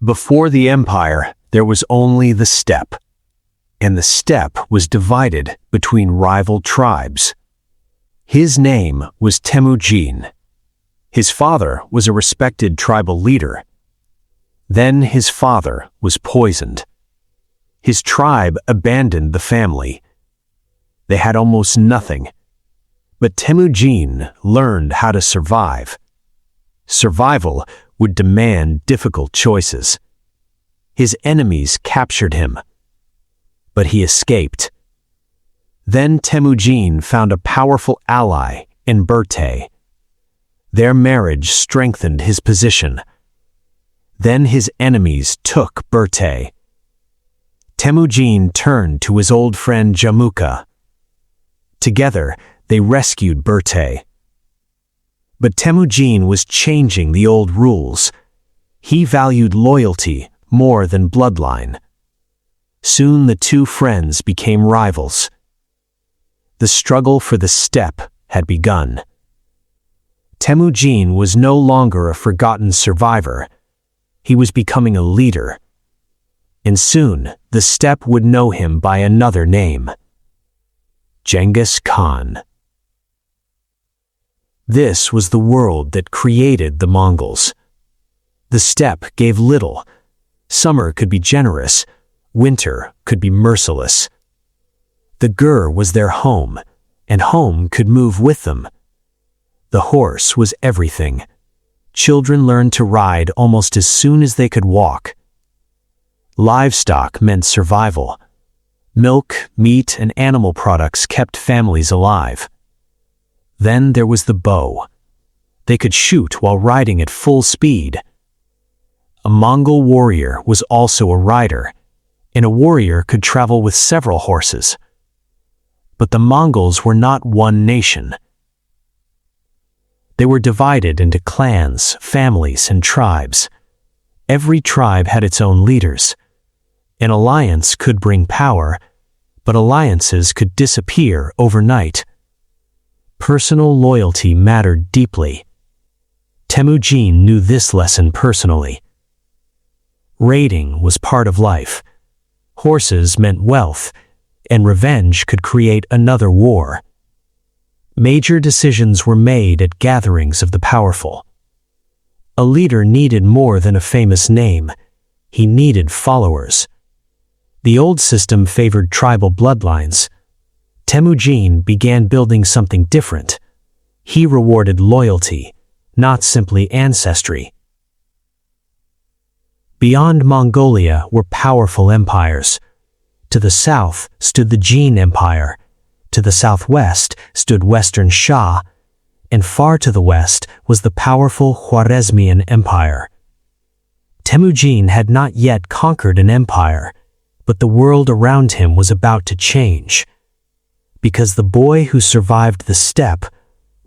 Before the empire, there was only the steppe, and the steppe was divided between rival tribes. His name was Temüjin. His father was a respected tribal leader. Then his father was poisoned. His tribe abandoned the family. They had almost nothing. But Temüjin learned how to survive. Survival would demand difficult choices. His enemies captured him, but he escaped. Then Temüjin found a powerful ally in Börte. Their marriage strengthened his position. Then his enemies took Börte. Temüjin turned to his old friend Jamukha. Together, they rescued Börte. But Temüjin was changing the old rules. He valued loyalty more than bloodline. Soon the two friends became rivals. The struggle for the steppe had begun. Temüjin was no longer a forgotten survivor. He was becoming a leader. And soon the steppe would know him by another name: Genghis Khan. This was the world that created the Mongols. The steppe gave little. Summer could be generous. Winter could be merciless. The gur was their home, and home could move with them. The horse was everything. Children learned to ride almost as soon as they could walk. Livestock meant survival. Milk, meat, and animal products kept families alive. Then there was the bow. They could shoot while riding at full speed. A Mongol warrior was also a rider, and a warrior could travel with several horses. But the Mongols were not one nation. They were divided into clans, families, and tribes. Every tribe had its own leaders. An alliance could bring power, but alliances could disappear overnight. Personal loyalty mattered deeply. Temüjin knew this lesson personally. Raiding was part of life. Horses meant wealth, and revenge could create another war. Major decisions were made at gatherings of the powerful. A leader needed more than a famous name. He needed followers. The old system favored tribal bloodlines. Temüjin began building something different. He rewarded loyalty, not simply ancestry. Beyond Mongolia were powerful empires. To the south stood the Jin Empire. To the southwest stood Western Xia, and far to the west was the powerful Khwarazmian Empire. Temüjin had not yet conquered an empire, but the world around him was about to change, because the boy who survived the steppe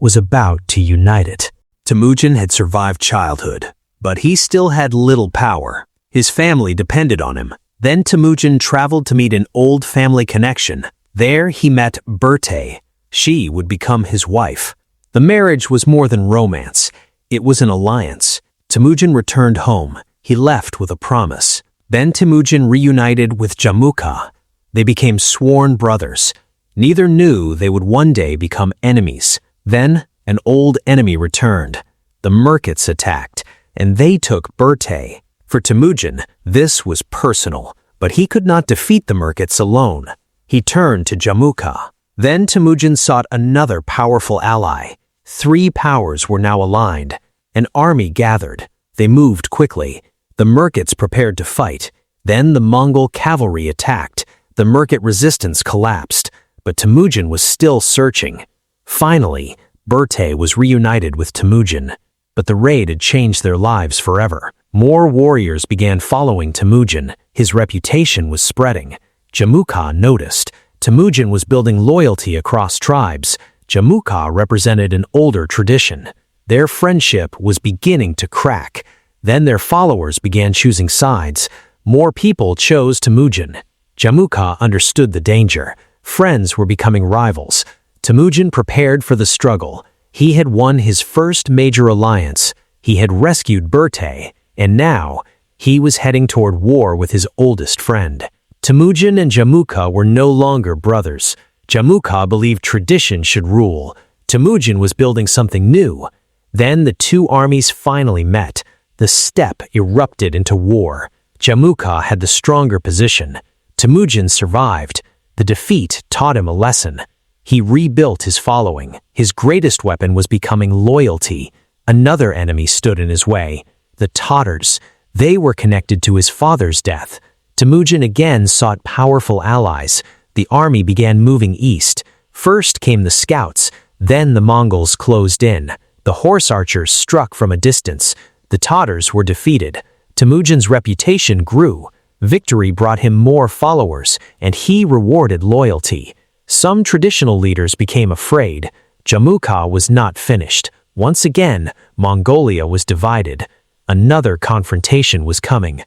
was about to unite it. Temüjin had survived childhood, but he still had little power. His family depended on him. Then Temüjin traveled to meet an old family connection. There he met Börte. She would become his wife. The marriage was more than romance. It was an alliance. Temüjin returned home. He left with a promise. Then Temüjin reunited with Jamukha. They became sworn brothers. Neither knew they would one day become enemies. Then an old enemy returned. The Merkits attacked, and they took Börte. For Temüjin, this was personal, but he could not defeat the Merkits alone. He turned to Jamukha. Then Temüjin sought another powerful ally. 3 powers were now aligned. An army gathered. They moved quickly. The Merkits prepared to fight. Then the Mongol cavalry attacked. The Merkit resistance collapsed, but Temüjin was still searching. Finally, Börte was reunited with Temüjin, but the raid had changed their lives forever. More warriors began following Temüjin. His reputation was spreading. Jamukha noticed. Temüjin was building loyalty across tribes. Jamukha represented an older tradition. Their friendship was beginning to crack. Then their followers began choosing sides. More people chose Temüjin. Jamukha understood the danger. Friends were becoming rivals. Temüjin prepared for the struggle. He had won his first major alliance. He had rescued Börte, and now He was heading toward war with his oldest friend. Temüjin and Jamukha were no longer brothers. Jamukha believed tradition should rule. Temüjin was building something new. Then the two armies finally met. The steppe erupted into war. Jamukha had the stronger position. Temüjin survived. The defeat taught him a lesson. He rebuilt his following. His greatest weapon was becoming loyalty. Another enemy stood in his way. The Tatars. They were connected to his father's death. Temüjin again sought powerful allies. The army began moving east. First came the scouts. Then the Mongols closed in. The horse archers struck from a distance. The Tatars were defeated. Temüjin's reputation grew. Victory brought him more followers, and he rewarded loyalty. Some traditional leaders became afraid. Jamukha was not finished. Once again, Mongolia was divided. Another confrontation was coming.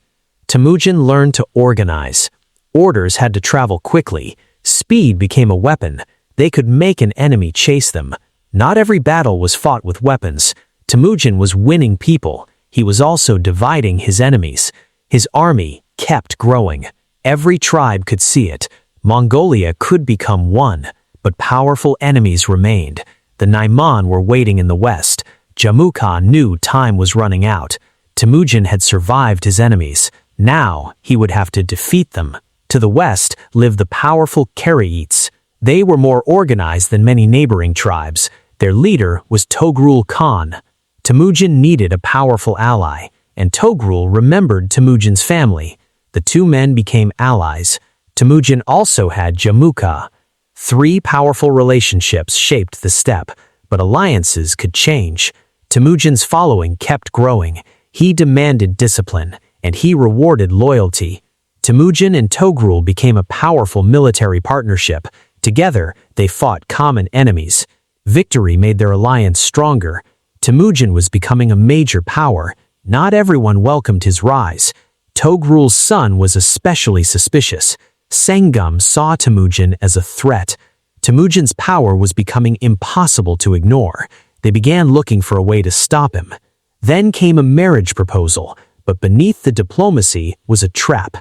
Temüjin learned to organize. Orders had to travel quickly. Speed became a weapon. They could make an enemy chase them. Not every battle was fought with weapons. Temüjin was winning people. He was also dividing his enemies. His army kept growing. Every tribe could see it. Mongolia could become one, but powerful enemies remained. The Naiman were waiting in the west. Jamukha knew time was running out. Temüjin had survived his enemies. Now he would have to defeat them. To the west lived the powerful Kereits. They were more organized than many neighboring tribes. Their leader was Togrul Khan. Temüjin needed a powerful ally, and Togrul remembered Temüjin's family. The two men became allies. Temüjin also had Jamukha. 3 powerful relationships shaped the steppe, but alliances could change. Temüjin's following kept growing. He demanded discipline, and he rewarded loyalty. Temüjin and Togrul became a powerful military partnership. Together, they fought common enemies. Victory made their alliance stronger. Temüjin was becoming a major power. Not everyone welcomed his rise. Togrul's son was especially suspicious. Sengum saw Temüjin as a threat. Temüjin's power was becoming impossible to ignore. They began looking for a way to stop him. Then came a marriage proposal, but beneath the diplomacy was a trap.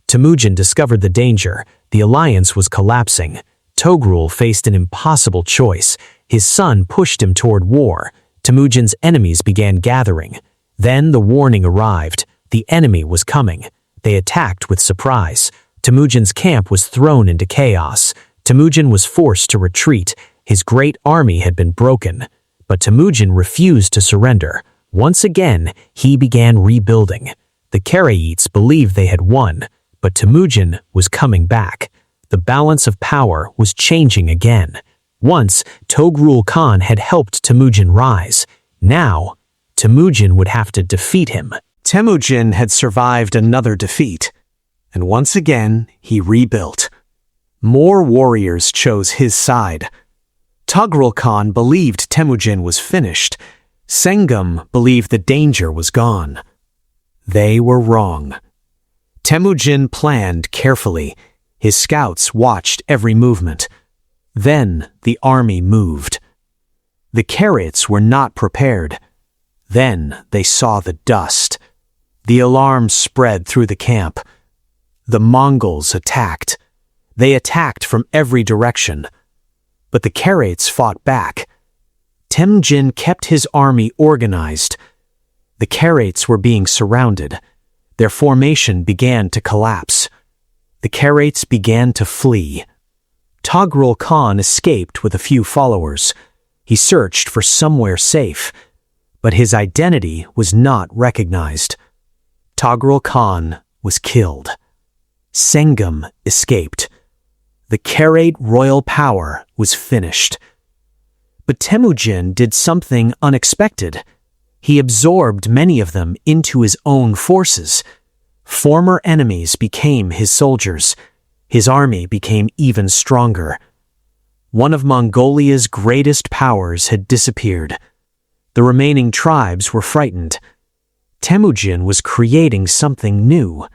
Temüjin discovered the danger. The alliance was collapsing. Togrul faced an impossible choice. His son pushed him toward war. Temüjin's enemies began gathering. Then the warning arrived. The enemy was coming. They attacked with surprise. Temüjin's camp was thrown into chaos. Temüjin was forced to retreat. His great army had been broken. But Temüjin refused to surrender. Once again, he began rebuilding. The Kereits believed they had won, but Temüjin was coming back. The balance of power was changing again. Once, Togrul Khan had helped Temüjin rise. Now, Temüjin would have to defeat him. Temüjin had survived another defeat, and once again he rebuilt. More warriors chose his side. Togrul Khan believed Temüjin was finished. Sengum believed the danger was gone. They were wrong. Temüjin planned carefully. His scouts watched every movement. Then the army moved. The Kereits were not prepared. Then they saw the dust. The alarm spread through the camp. The Mongols attacked. They attacked from every direction. But the Kereits fought back. Temüjin kept his army organized. The Kereits were being surrounded. Their formation began to collapse. The Kereits began to flee. Togrul Khan escaped with a few followers. He searched for somewhere safe, but his identity was not recognized. Togrul Khan was killed. Sengum escaped. The Kereit royal power was finished. But Temüjin did something unexpected. He absorbed many of them into his own forces. Former enemies became his soldiers. His army became even stronger. One of Mongolia's greatest powers had disappeared. The remaining tribes were frightened. Temüjin was creating something new.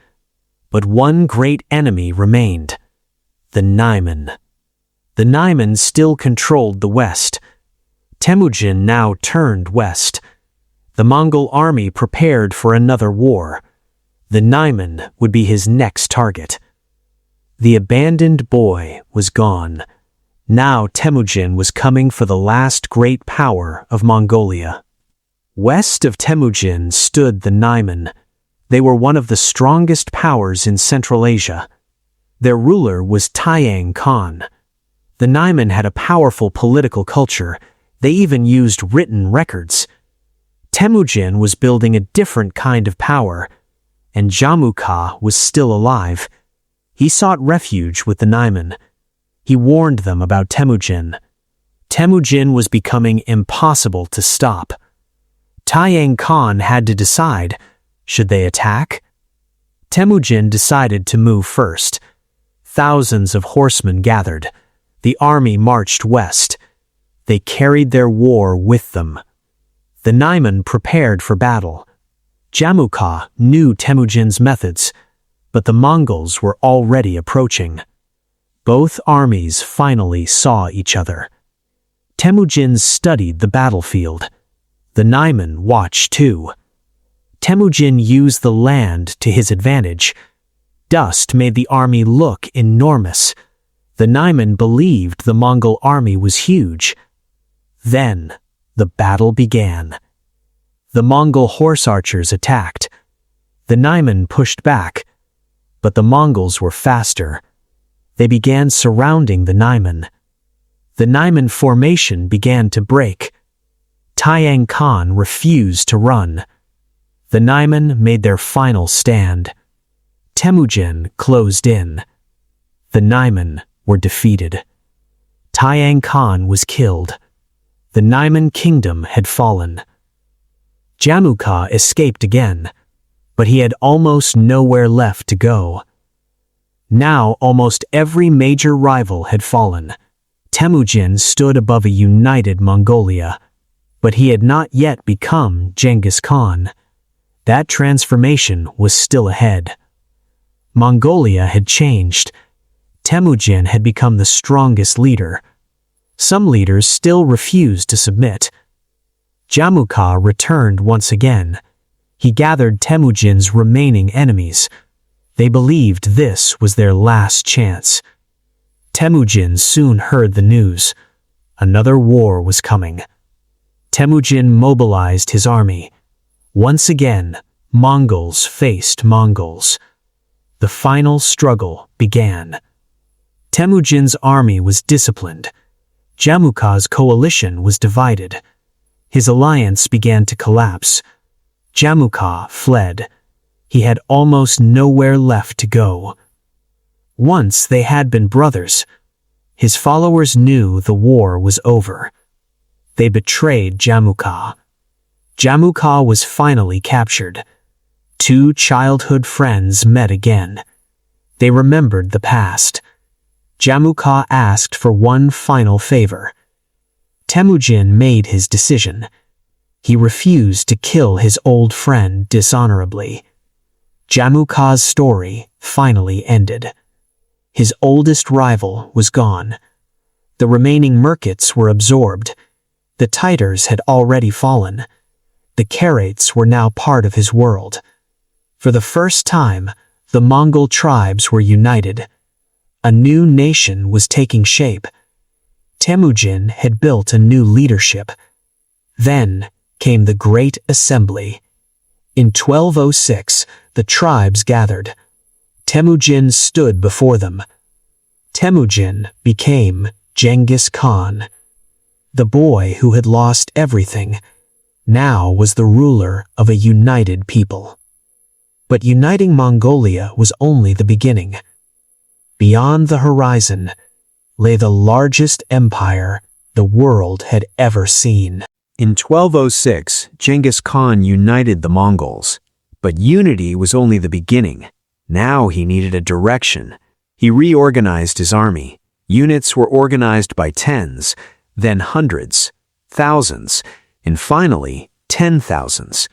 But one great enemy remained: the Naiman. The Naiman still controlled the west. Temüjin now turned west. The Mongol army prepared for another war. The Naiman would be his next target. The abandoned boy was gone. Now Temüjin was coming for the last great power of Mongolia. West of Temüjin stood the Naiman. They were one of the strongest powers in Central Asia. Their ruler was Genghis Khan. The Naiman had a powerful political culture. They even used written records. Temüjin was building a different kind of power, and Jamukha was still alive. He sought refuge with the Naiman. He warned them about Temüjin. Temüjin was becoming impossible to stop. Genghis Khan had to decide, should they attack? Temüjin decided to move first. Thousands of horsemen gathered. The army marched west. They carried their war with them. The Naiman prepared for battle. Jamukha knew Temüjin's methods, but the Mongols were already approaching. Both armies finally saw each other. Temüjin studied the battlefield. The Naiman watched too. Temüjin used the land to his advantage. Dust made the army look enormous. The Naiman believed the Mongol army was huge. Then, the battle began. The Mongol horse archers attacked. The Naiman pushed back, but the Mongols were faster. They began surrounding the Naiman. The Naiman formation began to break. Genghis Khan refused to run. The Naiman made their final stand. Temüjin closed in. The Naiman were defeated. Genghis Khan was killed. The Naiman kingdom had fallen. Jamukha escaped again, but he had almost nowhere left to go. Now almost every major rival had fallen. Temüjin stood above a united Mongolia, but he had not yet become Genghis Khan. That transformation was still ahead. Mongolia had changed. Temüjin had become the strongest leader. Some leaders still refused to submit. Jamukha returned once again. He gathered Temüjin's remaining enemies. They believed this was their last chance. Temüjin soon heard the news. Another war was coming. Temüjin mobilized his army. Once again, Mongols faced Mongols. The final struggle began. Temüjin's army was disciplined. Jamukha's coalition was divided. His alliance began to collapse. Jamukha fled. He had almost nowhere left to go. Once they had been brothers. His followers knew the war was over. They betrayed Jamukha. Jamukha was finally captured. Two childhood friends met again. They remembered the past. Jamukha asked for one final favor. Temüjin made his decision. He refused to kill his old friend dishonorably. Jamukha's story finally ended. His oldest rival was gone. The remaining Merkits were absorbed. The Tatars had already fallen. The Kereits were now part of his world. For the first time, the Mongol tribes were united. A new nation was taking shape. Temüjin had built a new leadership. Then came the Great Assembly. In 1206, the tribes gathered. Temüjin stood before them. Temüjin became Genghis Khan. The boy who had lost everything now was the ruler of a united people. But uniting Mongolia was only the beginning. Beyond the horizon lay the largest empire the world had ever seen. In 1206, Genghis Khan united the Mongols. But unity was only the beginning. Now he needed a direction. He reorganized his army. Units were organized by tens, then hundreds, thousands, and finally 10,000s.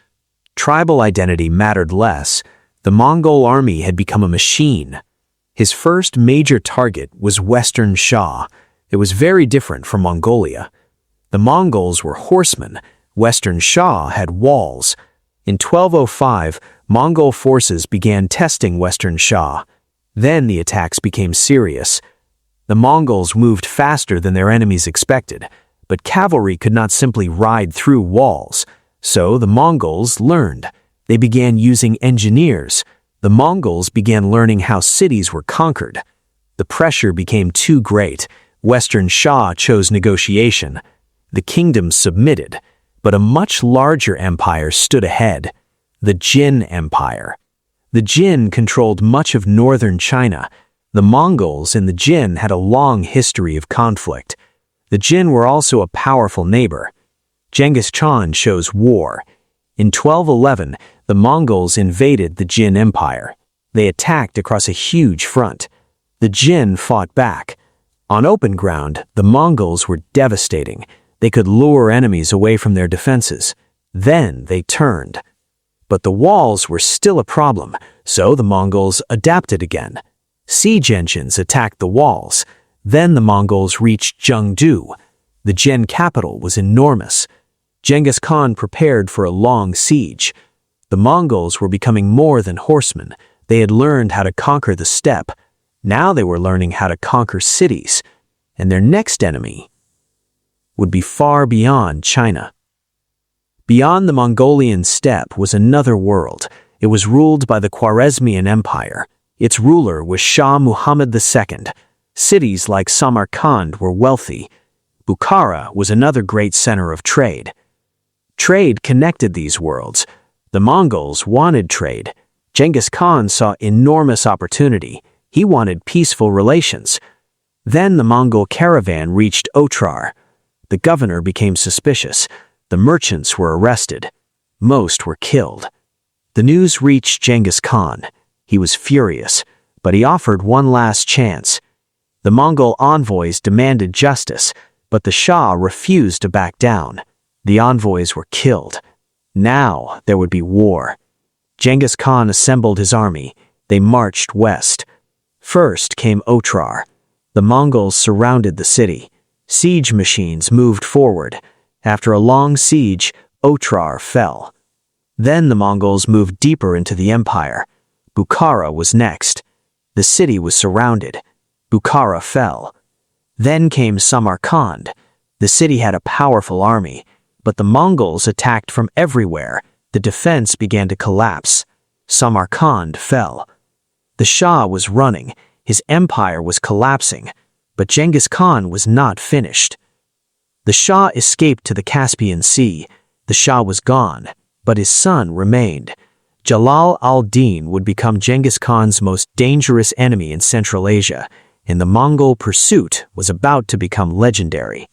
Tribal identity mattered less. The Mongol army had become a machine. His first major target was Western Xia. It was very different from Mongolia. The Mongols were horsemen. Western Xia had walls. In 1205, Mongol forces began testing Western Xia. Then the attacks became serious. The Mongols moved faster than their enemies expected, but cavalry could not simply ride through walls. So the Mongols learned. They began using engineers. The Mongols began learning how cities were conquered. The pressure became too great. Western Xia chose negotiation. The kingdom submitted, but a much larger empire stood ahead, the Jin Empire. The Jin controlled much of northern China. The Mongols and the Jin had a long history of conflict. The Jin were also a powerful neighbor. Genghis Khan chose war. In 1211, the Mongols invaded the Jin Empire. They attacked across a huge front. The Jin fought back. On open ground, the Mongols were devastating. They could lure enemies away from their defenses. Then they turned. But the walls were still a problem, so the Mongols adapted again. Siege engines attacked the walls. Then the Mongols reached Chengdu. The Jin capital was enormous. Genghis Khan prepared for a long siege. The Mongols were becoming more than horsemen. They had learned how to conquer the steppe. Now they were learning how to conquer cities. And their next enemy would be far beyond China. Beyond the Mongolian steppe was another world. It was ruled by the Khwarazmian Empire. Its ruler was Shah Muhammad II. Cities like Samarkand were wealthy. Bukhara was another great center of trade. Trade connected these worlds. The Mongols wanted trade. Genghis Khan saw enormous opportunity. He wanted peaceful relations. Then the Mongol caravan reached Otrar. The governor became suspicious. The merchants were arrested. Most were killed. The news reached Genghis Khan. He was furious, but he offered one last chance. The Mongol envoys demanded justice, but the Shah refused to back down. The envoys were killed. Now there would be war. Genghis Khan assembled his army. They marched west. First came Otrar. The Mongols surrounded the city. Siege machines moved forward. After a long siege, Otrar fell. Then the Mongols moved deeper into the empire. Bukhara was next. The city was surrounded. Bukhara fell. Then came Samarkand. The city had a powerful army, but the Mongols attacked from everywhere. The defense began to collapse. Samarkand fell. The Shah was running. His empire was collapsing, but Genghis Khan was not finished. The Shah escaped to the Caspian Sea. The Shah was gone, but his son remained. Jalal al-Din would become Genghis Khan's most dangerous enemy in Central Asia, and the Mongol pursuit was about to become legendary.